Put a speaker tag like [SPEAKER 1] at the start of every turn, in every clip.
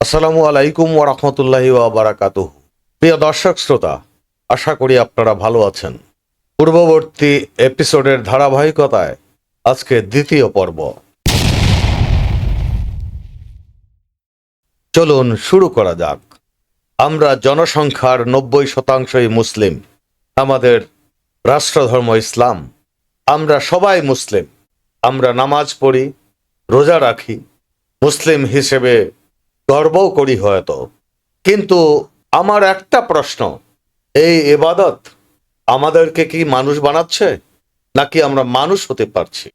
[SPEAKER 1] আসসালামু আলাইকুম ওয়া রাহমাতুল্লাহি ওয়া বারাকাতুহু। প্রিয় দর্শক শ্রোতা, আশা করি আপনারা ভালো আছেন। পূর্ববর্তী এপিসোডের ধারাবাহিকতায় আজকে দ্বিতীয় পর্ব। চলুন শুরু করা যাক। আমরা জনসংখ্যার 90% মুসলিম। আমাদের রাষ্ট্রধর্ম ইসলাম। আমরা সবাই মুসলিম। আমরা নামাজ পড়ি, রোজা রাখি, মুসলিম হিসেবে গর্বও করি হয়তো। কিন্তু আমার একটা প্রশ্ন, এই ইবাদত আমাদেরকে কি মানুষ বানাচ্ছে, নাকি আমরা মানুষ হতে পারছি?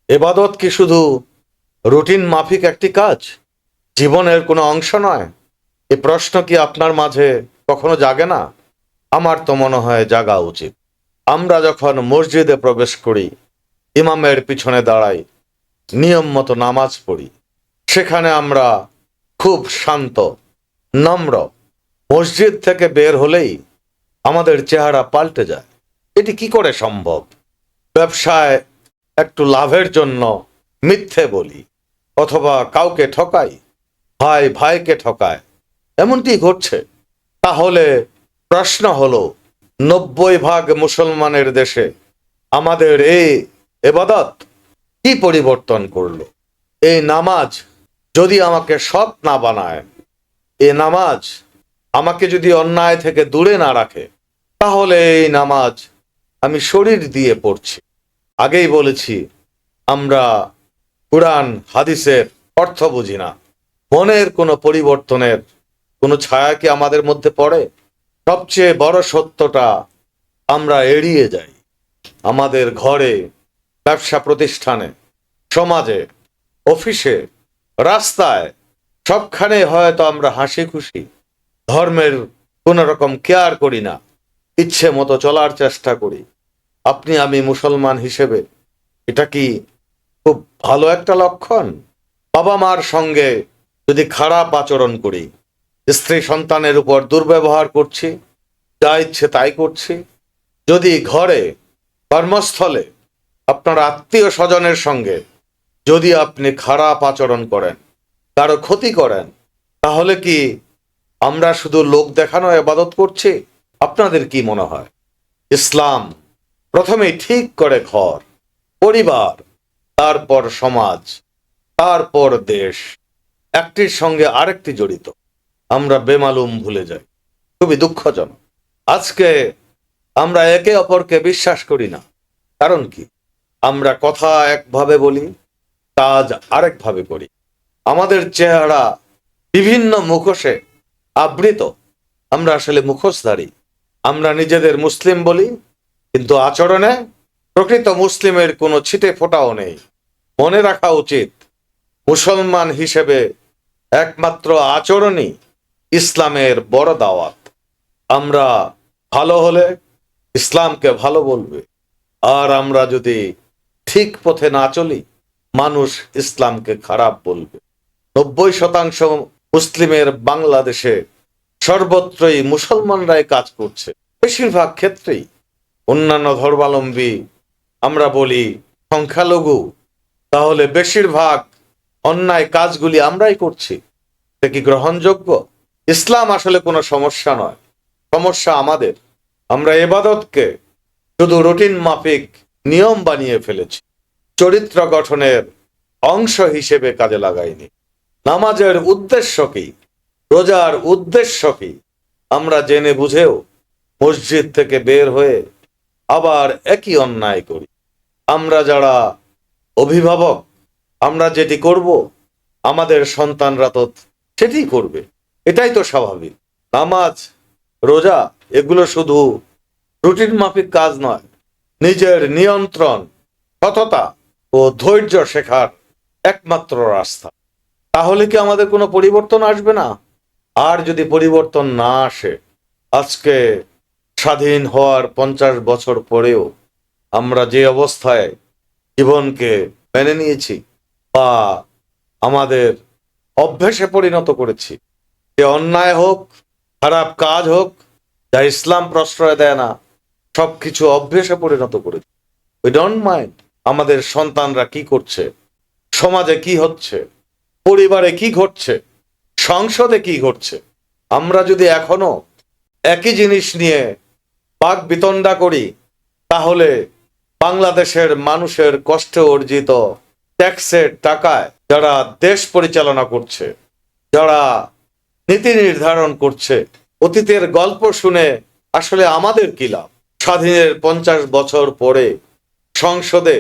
[SPEAKER 1] ইবাদত কি শুধু রুটিন মাফিক একটি কাজ, জীবনের কোনো অংশ নয়? এই প্রশ্ন কি আপনার মাঝে কখনো জাগে না? আমার তো মনে হয় জাগা উচিত। আমরা যখন মসজিদে প্রবেশ করি, ইমামের পিছনে দাঁড়াই, নিয়ম মতো নামাজ পড়ি, সেখানে আমরা খুব শান্ত, নম্র। মসজিদ থেকে বের হলেই আমাদের চেহারা পাল্টে যায়। এটি কি করে সম্ভব? ব্যবসায় একটু লাভের জন্য মিথ্যে বলি, অথবা কাউকে ঠকাই, ভাই ভাইকে ঠকায়, এমনটি ঘটছে। তাহলে প্রশ্ন হলো, 90% মুসলমানের দেশে আমাদের এই ইবাদত কি পরিবর্তন করলো? এই নামাজ যদি আমাকে সৎ না বানায়, এই নামাজ আমাকে যদি অন্যায় থেকে দূরে না রাখে, তাহলে এই নামাজ আমি শরীর দিয়ে পড়ছি। আগেই বলেছি, আমরা কুরআন হাদিসের অর্থ বুঝি না। মনের কোনো পরিবর্তনের কোনো ছায়া কি আমাদের মধ্যে পড়ে? সবচেয়ে বড় সত্যটা আমরা এড়িয়ে যাই। আমাদের ঘরে, ব্যবসা প্রতিষ্ঠানে, সমাজে, অফিসে, রাস্তায়, সবখানে হয়তো আমরা হাসি খুশি, ধর্মের কোন রকম কেয়ার করি না, ইচ্ছে মতো চলার চেষ্টা করি। আপনি আমি মুসলমান হিসেবে এটা কি খুব ভালো একটা লক্ষণ? বাবা মার সঙ্গে যদি খারাপ আচরণ করি, স্ত্রী সন্তানের উপর দুর্ব্যবহার করছি, যা ইচ্ছে তাই করছি, যদি ঘরে, কর্মস্থলে, আপনার আত্মীয় স্বজনের সঙ্গে যদি আপনি খারাপ আচরণ করেন, কারো ক্ষতি করেন, তাহলে কি আমরা শুধু লোক দেখানো ইবাদত করছি? আপনাদের কি মনে হয়? ইসলাম প্রথমে ঠিক করে ঘর, পরিবার, তারপর সমাজ, তারপর দেশ, একটির সঙ্গে আরেকটি জড়িত। আমরা বেমালুম ভুলে যাই। খুবই দুঃখজনক। আজকে আমরা একে অপরকে বিশ্বাস করি না। কারণ কি? আমরা কথা একভাবে বলি, কাজ আরেকভাবে করি। আমাদের চেহারা বিভিন্ন মুখোশে আবৃত। আমরা আসলে মুখোশধারী। আমরা নিজেদের মুসলিম বলি, কিন্তু আচরণে প্রকৃত মুসলিমের কোনো ছিটে ফোঁটাও নেই। মনে রাখা উচিত, মুসলমান হিসেবে একমাত্র আচরণই ইসলামের বড় দাওয়াত। আমরা ভালো হলে ইসলামকে ভালো বলবে, আর আমরা যদি ঠিক পথে না চলি, মানুষ ইসলামকে খারাপ বলবে। 90% মুসলিমের বাংলাদেশে সর্বত্রই মুসলমানরাই কাজ করছে, বেশিরভাগ ক্ষেত্রেই। অন্যান্য ধর্মাবলম্বী আমরা বলি সংখ্যালঘু, তাহলে বেশিরভাগ অন্যায় কাজগুলি আমরাই করছি। এটা কি গ্রহণযোগ্য? ইসলাম আসলে কোনো সমস্যা নয়, সমস্যা আমাদের। আমরা ইবাদতকে শুধু রুটিন মাফিক নিয়ম বানিয়ে ফেলেছি, চরিত্র গঠনের অংশ হিসেবে কাজে লাগাইনি। নামাজের উদ্দেশ্য কি, রোজার উদ্দেশ্য কি, আমরা জেনে বুঝেও মসজিদ থেকে বের হয়ে আবার একই অন্যায় করি। আমরা যারা অভিভাবক, আমরা যেটি করব, আমাদের সন্তানরা তো সেটি করবে। এটাই তো স্বাভাবিক। নামাজ, রোজা এগুলো শুধু রুটিন মাফিক কাজ নয়, নিজের নিয়ন্ত্রণ, সততা ও ধৈর্য শেখার একমাত্র রাস্তা। তাহলে কি আমাদের কোনো পরিবর্তন আসবে না? আর যদি পরিবর্তন না আসে, আজকে স্বাধীন হওয়ার 50 বছর পরেও আমরা যে অবস্থায় জীবনকে মেনে নিয়েছি বা আমাদের অভ্যেসে পরিণত করেছি, যে অন্যায় হোক, খারাপ কাজ হোক, যা ইসলাম প্রশ্রয় দেয় না, সবকিছু অভ্যেসে পরিণত করেছি। উই ডোন্ট মাইন্ড আমাদের সন্তানরা কি করছে, সমাজে কি হচ্ছে, পরিবারে কি ঘটছে, সংসদে কি ঘটছে? আমরা যদি এখনো একই জিনিস নিয়ে বাক বিতণ্ডা করি, তাহলে বাংলাদেশের মানুষের কষ্টে অর্জিত ট্যাক্সের টাকায় যারা দেশ পরিচালনা করছে, যারা নীতি নির্ধারণ করছে, অতীতের গল্প শুনে আসলে আমাদের কি লাভ? স্বাধীনের 50 বছর পরে সংসদে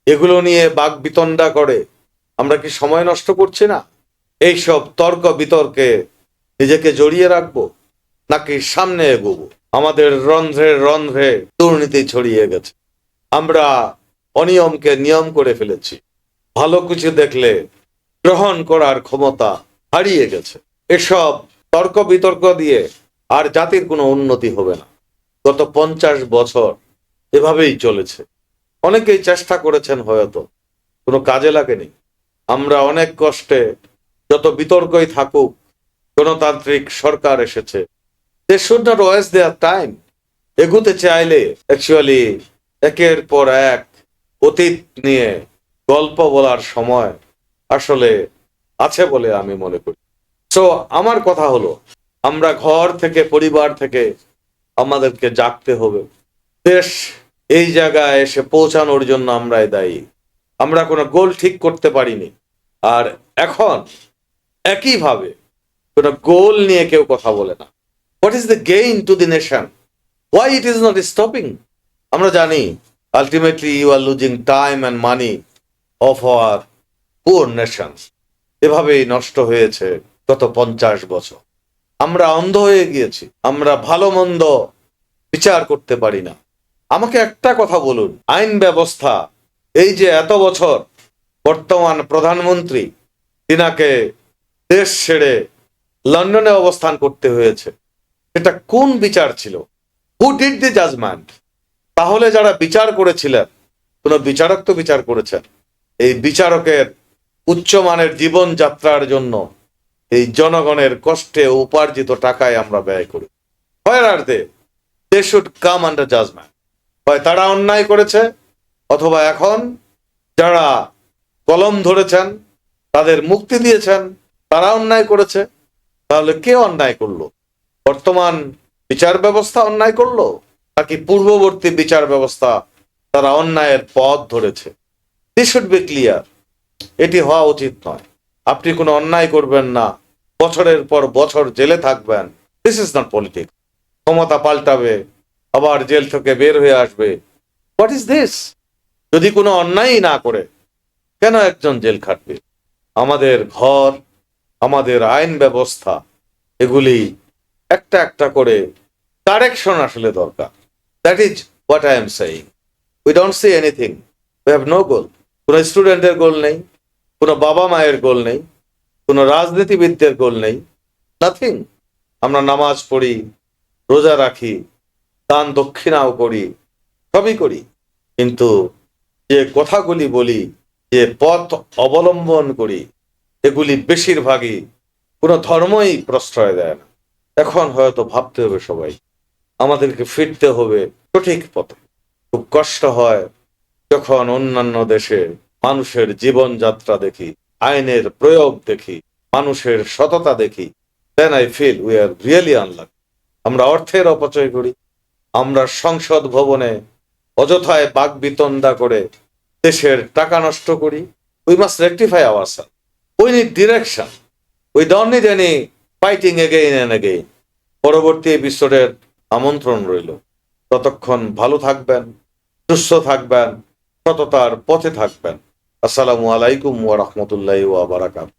[SPEAKER 1] এগুলো নিয়ে বাক বিতণ্ডা করে আমরা কি সময় নষ্ট করছি না? এইসব তর্ক বিতর্কে নিজেকে জড়িয়ে রাখবো, নাকি সামনে এগোবো? আমাদের রন্ধ্রে রন্ধ্রে দুর্নীতি ছড়িয়ে গেছে। আমরা অনিয়মকে নিয়ম করে ফেলেছি। ভালো কিছু দেখলে গ্রহণ করার ক্ষমতা হারিয়ে গেছে। এসব তর্ক বিতর্ক দিয়ে আর জাতির কোনো উন্নতি হবে না। গত 50 বছর এভাবেই চলেছে। অনেকেই চেষ্টা করেছেন, হয়তো কোনো কাজে লাগেনি। আমরা অনেক কষ্টে, যত বিতর্কই থাকুক, গণতান্ত্রিক সরকার এসেছে। They should not waste their time. এগুতে চাইলে অ্যাকচুয়ালি একের পর এক অতীত নিয়ে গল্প বলার সময় আসলে আছে বলে আমি মনে করি। সো আমার কথা হলো, আমরা ঘর থেকে, পরিবার থেকে আমাদেরকে জাগতে হবে। দেশ এই জায়গায় এসে পৌঁছানোর জন্য আমরাই দায়ী। আমরা কোনো গোল ঠিক করতে পারিনি, আর এখন একইভাবে কোনো গোল নিয়ে কেউ কথা বলে না। What is the gain to the nation? Why it is not stopping? আমরা জানি ultimately you are losing time and money of our poor nation. এভাবেই নষ্ট হয়েছে গত 50 বছর। আমরা অন্ধ হয়ে গিয়েছি। আমরা ভালো মন্দ বিচার করতে পারি না। আমাকে একটা কথা বলুন, আইন ব্যবস্থা, এই যে এত বছর বর্তমান প্রধানমন্ত্রী, তিনাকে দেশ ছেড়ে লন্ডনে অবস্থান করতে হয়েছে, এটা কোন বিচার ছিল? Who did the judgement? তাহলে যারা বিচার করেছিলেন, কোন বিচারক তো বিচার করেছেন। এই বিচারকের উচ্চমানের জীবনযাত্রার জন্য এই জনগণের কষ্টে উপার্জিত টাকায় আমরা ব্যয় করি। Where are they? They should come under judgment. হয় তারা অন্যায় করেছে, অথবা এখন যারা কলম ধরেছেন, তাদের মুক্তি দিয়েছেন, তারা অন্যায় করেছে। তাহলে কে অন্যায় করলো? বর্তমান বিচার ব্যবস্থা অন্যায় করলো, নাকি পূর্ববর্তী বিচার ব্যবস্থা তারা অন্যায়ের পথ ধরেছে? This should be clear. এটি হওয়া উচিত নয়। আপনি কোনো অন্যায় করবেন না, বছরের পর বছর জেলে থাকবেন। This is not politics. ক্ষমতা পাল্টাবে, আবার জেল থেকে বের হয়ে আসবে। What is this? যদি কোনো অন্যায়ই না করে কেন একজন জেল খাটবে? আমাদের ঘর, আমাদের আইন ব্যবস্থা, এগুলি একটা একটা করে কারেকশন আসলে দরকার। That is what I am saying. We don't see anything. We have no goal. কোনো স্টুডেন্টের গোল নেই, কোনো বাবা মায়ের গোল নেই, কোনো রাজনীতিবিদদের গোল নেই, নাথিং। আমরা নামাজ পড়ি, রোজা রাখি, দান দক্ষিণাও করি, সবই করি, কিন্তু যে কথাগুলি বলি, যে পথ অবলম্বন করি, এগুলি বেশিরভাগই কোনো ধর্মই প্রশ্রয় দেয় না। এখন হয়তো ভাবতে হবে সবাই, আমাদেরকে ফিরতে হবে সঠিক পথে। খুব কষ্ট হয় যখন অন্যান্য দেশে মানুষের জীবনযাত্রা দেখি, আইনের প্রয়োগ দেখি, মানুষের সততা দেখি, then I feel we are really unlucky. আমরা অর্থের অপচয় করি, আমরা সংসদ ভবনে অযথায় বাকবিতণ্ডা করে দেশের টাকা নষ্ট করি। We must rectify ourselves. We need direction. We don't need any fighting again and again. পরবর্তী এপিসোডের আমন্ত্রণ রইল। ততক্ষণ ভালো থাকবেন, সুস্থ থাকবেন, সততার পথে থাকবেন। আসসালামু আলাইকুম ওয়া রাহমাতুল্লাহি ওয়া বারাকাতুহু।